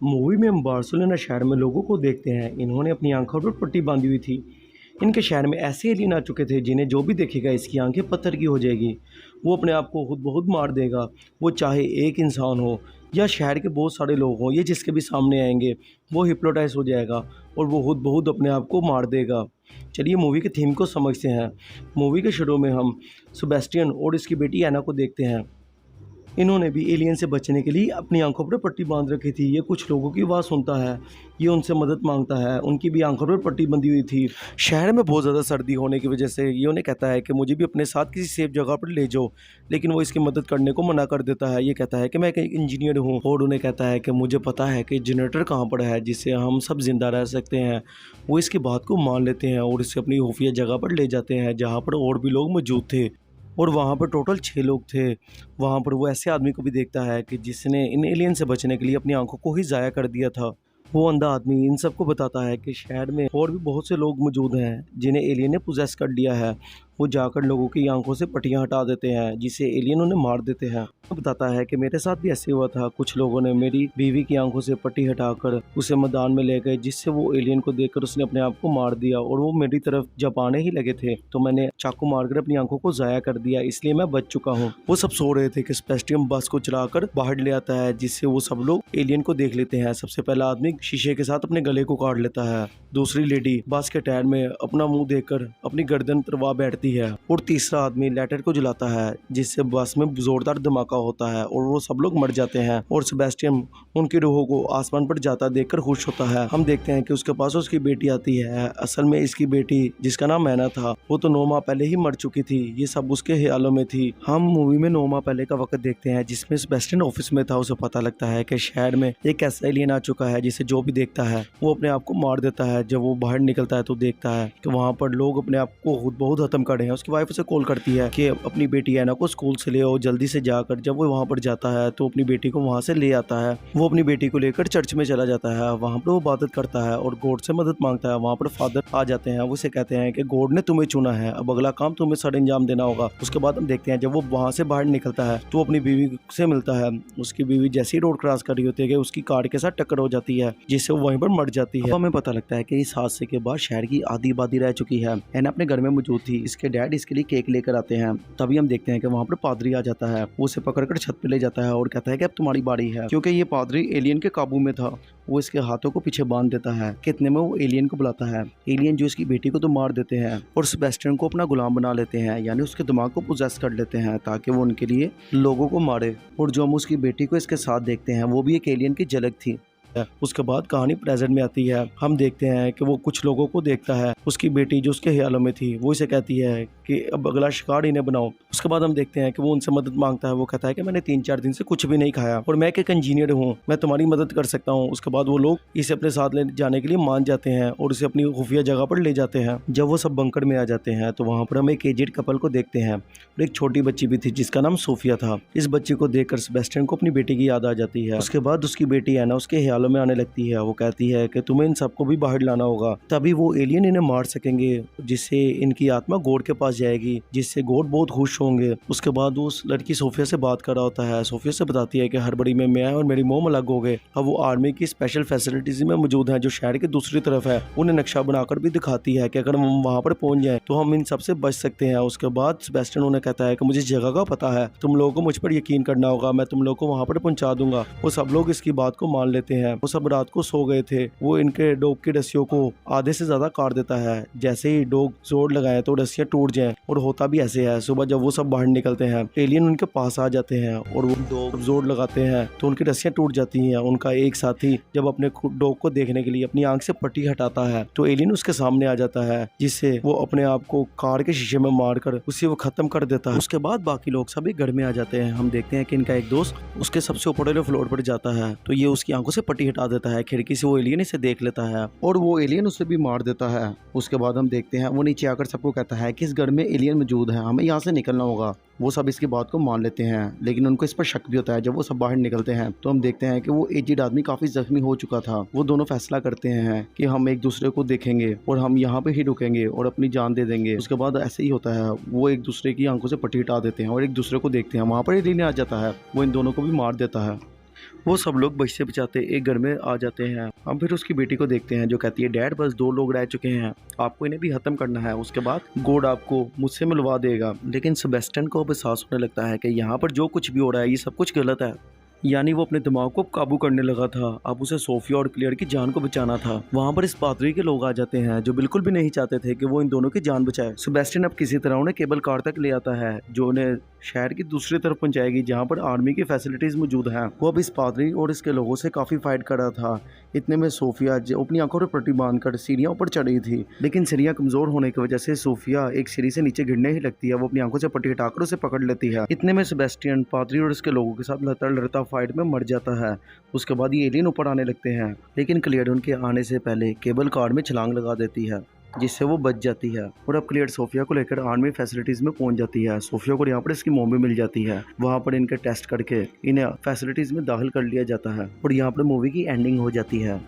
Movie में हम Barcelona शहर में लोगों को देखते हैं। इन्होंने अपनी आंखों पर पट्टी बांधी हुई थी। इनके शहर में ऐसे एलियन आ चुके थे जिन्हें जो भी देखेगा इसकी आंखें पत्थर की हो जाएगी। वो अपने आप को खुद बहुत मार देगा। वो चाहे एक इंसान हो या शहर के बहुत सारे लोग हों, ये जिसके भी सामने आएंगे वो हिप्नोटाइज हो जाएगा और वो खुद बहुत अपने आप को मार देगा। चलिए मूवी के थीम को समझते हैं। मूवी के शुरू में हम सेबेस्टियन और इसकी बेटी एना को देखते हैं। इन्होंने भी एलियन से बचने के लिए अपनी आंखों पर पट्टी बांध रखी थी। ये कुछ लोगों की आवाज़ सुनता है, ये उनसे मदद मांगता है। उनकी भी आंखों पर पट्टी बंधी हुई थी। शहर में बहुत ज़्यादा सर्दी होने की वजह से ये उन्हें कहता है कि मुझे भी अपने साथ किसी सेफ जगह पर ले जाओ, लेकिन वो इसकी मदद करने को मना कर देता है। ये कहता है कि मैं एक इंजीनियर हूँ और उन्हें कहता है कि मुझे पता है कि जनरेटर कहाँ पर है जिससे हम सब जिंदा रह सकते हैं। वो इसकी बात को मान लेते हैं और इसे अपनी खुफिया जगह पर ले जाते हैं जहाँ पर और भी लोग मौजूद थे। और वहाँ पर टोटल 6 लोग थे। वहाँ पर वो ऐसे आदमी को भी देखता है कि जिसने इन एलियन से बचने के लिए अपनी आंखों को ही ज़ाया कर दिया था। वो अंधा आदमी इन सबको बताता है कि शहर में और भी बहुत से लोग मौजूद हैं जिन्हें एलियन ने पोजेस कर लिया है। वो जाकर लोगों की आंखों से पट्टियाँ हटा देते हैं जिससे एलियन उन्हें मार देते हैं। वो बताता है कि मेरे साथ भी ऐसे हुआ था। कुछ लोगों ने मेरी बीवी की आंखों से पट्टी हटाकर उसे मैदान में ले गए, जिससे वो एलियन को देखकर उसने अपने आप को मार दिया और वो मेरी तरफ जब आने ही लगे थे तो मैंने चाकू मारकर अपनी आंखों को ज़ाया कर दिया, इसलिए मैं बच चुका हूँ। वो सब सो रहे थे कि सेबेस्टियन बस को चलाकर बाहर ले आता है जिससे वो सब लोग एलियन को देख लेते हैं। सबसे पहला आदमी शीशे के साथ अपने गले को काट लेता है। दूसरी लेडी बस के टायर में अपना मुंह देखकर अपनी गर्दन तरवा बैठती है और तीसरा आदमी लाइटर को जलाता है जिससे बस में जोरदार धमाका होता है और वो सब लोग मर जाते हैं। और सेबेस्टियन उनकी रूहों को आसमान पर जाता देखकर खुश होता है। हम देखते हैं कि उसके पास उसकी बेटी आती है। असल में इसकी बेटी जिसका नाम मैना था वो तो 9 माह पहले ही मर चुकी थी। ये सब उसके ख्यालों में थी। हम मूवी में 9 माह पहले का वक्त देखते हैं जिसमें सेबेस्टियन ऑफिस में था। उसे पता लगता है कि शहर में एक ऐसा एलियन आ चुका है जिसे जो भी देखता है वो अपने आप को मार देता है। जब वो बाहर निकलता है तो देखता है कि वहाँ पर लोग अपने आप को खुद बहुत खत्म कर रहे हैं। उसकी वाइफ उसे कॉल करती है कि अपनी बेटी एना को स्कूल से ले आओ जल्दी से जाकर। जब वो वहाँ पर जाता है तो अपनी बेटी को वहाँ से ले आता है। वो अपनी बेटी को लेकर चर्च में चला जाता है। वहाँ पर वो इबादत करता है और गॉड से मदद मांगता है। वहाँ पर फादर आ जाते हैं। वो उसे कहते हैं कि गॉड ने तुम्हें चुना है, अब अगला काम तुम्हें सर अंजाम देना होगा। उसके बाद हम देखते हैं जब वो वहाँ से बाहर निकलता है तो अपनी बीवी से मिलता है। उसकी बीवी जैसे ही रोड क्रॉस कर रही होती है कि उसकी कार के साथ टक्कर हो जाती है जिससे वो वहीं पर मर जाती है। हमें पता लगता है कि इस हादसे के बाद शहर की आधी आबादी रह चुकी है। एना अपने घर में मौजूद थी। इसके डैड इसके लिए केक लेकर आते हैं। तभी हम देखते हैं कि वहाँ पर पादरी आ जाता है। वो उसे पकड़कर छत पे ले जाता है और कहता है कि अब तुम्हारी बारी है। क्योंकि ये पादरी एलियन के काबू में था, वो इसके हाथों को पीछे बांध देता है। कितने में वो एलियन को बुलाता है। एलियन जो इसकी बेटी को तो मार देते हैं और सेबेस्टियन को अपना गुलाम बना लेते हैं, यानी उसके दिमाग को पोजेस कर लेते हैं ताकि वो उनके लिए लोगों को मारे। और जो हम उसकी बेटी को इसके साथ देखते हैं वो भी एक एलियन की झलक थी। उसके बाद कहानी प्रेजेंट में आती है। हम देखते हैं कि वो कुछ लोगों को देखता है। उसकी बेटी जो उसके ख्यालों में थी वो इसे कहती है कि अब अगला शिकार इन्हें बनाओ। उसके बाद हम देखते हैं कि वो उनसे मदद मांगता है। वो कहता है कि मैंने 3-4 दिन से कुछ भी नहीं खाया और मैं एक इंजीनियर हूँ, मैं तुम्हारी मदद कर सकता हूँ। उसके बाद वो लोग इसे अपने साथ ले जाने के लिए मान जाते हैं और इसे अपनी खुफिया जगह पर ले जाते हैं। जब वो सब बंकर में आ जाते हैं तो वहाँ पर हम एक एजेड कपल को देखते हैं और एक छोटी बच्ची भी थी जिसका नाम सोफिया था। इस बच्ची को देखकर सेबेस्टियन को अपनी बेटी की याद आ जाती है। उसके बाद उसकी बेटी एना उसके ख्यालों में आने लगती है। वो कहती है कि तुम्हें इन सबको भी बाहर लाना होगा, तभी वो एलियन इन्हें मार सकेंगे, जिससे इनकी आत्मा गॉड के पास जाएगी, जिससे गॉड बहुत खुश होंगे। उसके बाद वो उस लड़की सोफिया से बात कर रहा होता है। सोफिया से बताती है कि हड़बड़ी में मैं और मेरी मोम अलग हो गए। अब वो आर्मी की स्पेशल फैसिलिटीज में मौजूद है जो शहर की दूसरी तरफ है। उन्हें नक्शा बनाकर भी दिखाती है कि अगर हम वहाँ पर पहुंच जाए तो हम इन सबसे बच सकते हैं। उसके बाद सेबेस्टियन उन्हें कहता है कि मुझे जगह का पता है, तुम लोगों को मुझ पर यकीन करना होगा, मैं तुम लोग को वहाँ पर पहुंचा दूंगा। वो सब लोग इसकी बात को मान लेते हैं। वो सब रात को सो गए थे। वो इनके डॉग की रस्सियों को आधे से ज्यादा काट देता है। जैसे ही डॉग जोर लगाए तो रस्सियां टूट जाएं और होता भी ऐसे है। सुबह जब वो सब बाहर निकलते हैं एलियन उनके पास आ जाते हैं और वो डॉग जोर लगाते हैं तो उनकी रस्सियां टूट जाती हैं। उनका एक साथी जब अपने डॉग को देखने के लिए अपनी आंख से पट्टी हटाता है तो एलियन उसके सामने आ जाता है, जिससे वो अपने आप को कार के शीशे में मारकर उसे वो खत्म कर देता है। उसके बाद बाकी लोग सभी घर में आ जाते हैं। हम देखते हैं कि इनका एक दोस्त उसके सबसे ऊपर वाले फ्लोर पर जाता है तो ये उसकी आंखों से पट्टी हटा देता है। खिड़की से वो एलियन इसे देख लेता है और वो एलियन उसे भी मार देता है। उसके बाद हम देखते हैं वो नीचे आकर सबको कहता है कि इस घर में एलियन मौजूद है, हमें यहाँ से निकलना होगा। वो सब इसकी बात को मान लेते हैं लेकिन उनको इस पर शक भी होता है। जब वो सब बाहर निकलते हैं तो हम देखते हैं कि वो एजेड आदमी काफी जख्मी हो चुका था। वो दोनों फैसला करते हैं कि हम एक दूसरे को देखेंगे और हम यहाँ पे ही रुकेंगे और अपनी जान दे देंगे। उसके बाद ऐसे ही होता है, वो एक दूसरे की आंखों से पट्टी हटा देते हैं और एक दूसरे को देखते हैं। वहाँ पर एलियन आ जाता है, वो इन दोनों को भी मार देता है। वो सब लोग बच से बचाते एक घर में आ जाते हैं। हम फिर उसकी बेटी को देखते हैं जो कहती है, डैड बस 2 लोग रह चुके हैं, आपको इन्हें भी खत्म करना है, उसके बाद गॉड आपको मुझसे मिलवा देगा। लेकिन सेबेस्टियन को अब एहसास होने लगता है कि यहाँ पर जो कुछ भी हो रहा है ये सब कुछ गलत है। यानी वो अपने दिमाग को काबू करने लगा था। अब उसे सोफिया और क्लियर की जान को बचाना था। वहाँ पर इस पादरी के लोग आ जाते हैं जो बिल्कुल भी नहीं चाहते थे कि वो इन दोनों की जान बचाए। सेबेस्टियन अब किसी तरह उन्हें केबल कार तक ले आता है जो उन्हें शहर की दूसरी तरफ पहुंचाएगी जहाँ पर आर्मी की फैसिलिटीज मौजूद हैं। वो अब इस पादरी और इसके लोगों से काफी फाइट कर रहा था। इतने में सोफिया जो अपनी आंखों पर पट्टी बांधकर सीढ़ियां ऊपर चढ़ रही थी, लेकिन सीढ़ियां कमजोर होने की वजह से सोफिया एक सीढ़ी से नीचे गिरने ही लगती है। वो अपनी आंखों से पट्टी हटाकर उसे पकड़ लेती है। इतने में सेबेस्टियन पादरी और उसके लोगों के साथ लड़ता लड़ता फाइट में मर जाता है। उसके बाद ये एलियन ऊपर आने लगते हैं, लेकिन क्लियर उनके आने से पहले केबल कार में छलांग लगा देती है जिससे वो बच जाती है। और अब क्लियर सोफिया को लेकर आर्मी फैसिलिटीज में पहुंच जाती है। सोफिया को यहाँ पर इसकी मॉम भी मिल जाती है। वहाँ पर इनके टेस्ट करके इन्हें फैसिलिटीज में दाखिल कर लिया जाता है और यहाँ पर मूवी की एंडिंग हो जाती है।